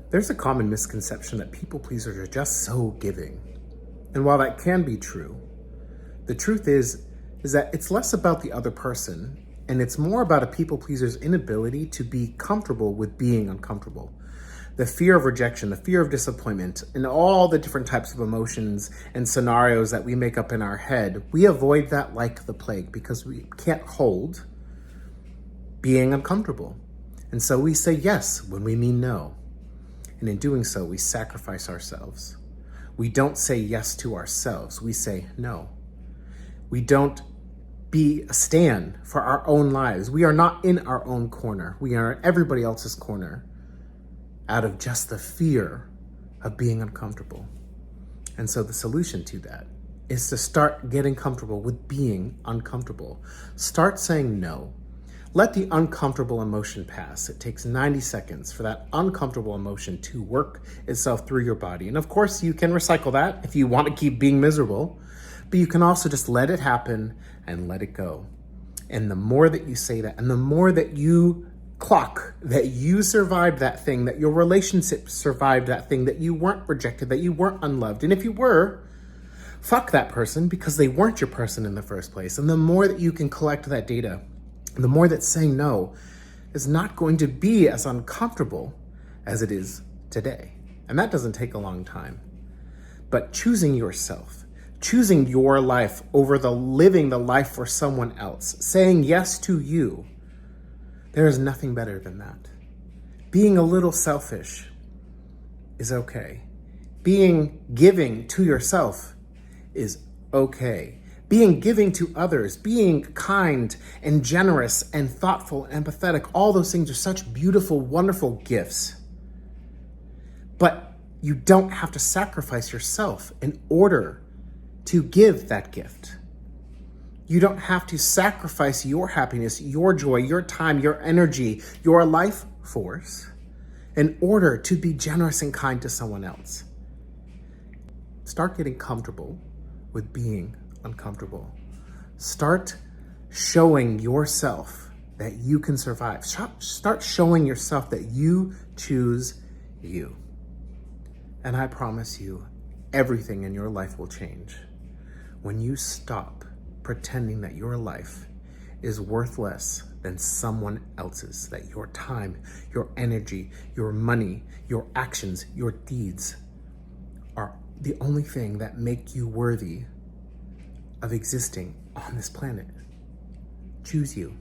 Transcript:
There's a common misconception that people pleasers are just so giving. And while that can be true, the truth is that it's less about the other person and it's more about a people pleaser's inability to be comfortable with being uncomfortable. The fear of rejection, the fear of disappointment, and all the different types of emotions and scenarios that we make up in our head, we avoid that like the plague because we can't hold being uncomfortable. And so we say yes when we mean no. And in doing so, we sacrifice ourselves. We don't say yes to ourselves. We say no. We don't be a stand for our own lives. We are not in our own corner. We are in everybody else's corner out of just the fear of being uncomfortable. And so the solution to that is to start getting comfortable with being uncomfortable. Start saying no. Let the uncomfortable emotion pass. It takes 90 seconds for that uncomfortable emotion to work itself through your body. And of course, you can recycle that if you want to keep being miserable, but you can also just let it happen and let it go. And the more that you say that, and the more that you clock that you survived that thing, that your relationship survived that thing, that you weren't rejected, that you weren't unloved. And if you were, fuck that person because they weren't your person in the first place. And the more that you can collect that data, the more that saying no is not going to be as uncomfortable as it is today. And that doesn't take a long time. But choosing yourself, choosing your life over living the life for someone else, saying yes to you, there is nothing better than that. Being a little selfish is okay. Being giving to yourself is okay. Being giving to others, being kind and generous and thoughtful and empathetic, all those things are such beautiful, wonderful gifts. But you don't have to sacrifice yourself in order to give that gift. You don't have to sacrifice your happiness, your joy, your time, your energy, your life force in order to be generous and kind to someone else. Start getting comfortable with being uncomfortable. Start showing yourself that you can survive. Start showing yourself that you choose you. And I promise you, everything in your life will change when you stop pretending that your life is worth less than someone else's, that your time, your energy, your money, your actions, your deeds are the only thing that make you worthy of existing on this planet. Choose you.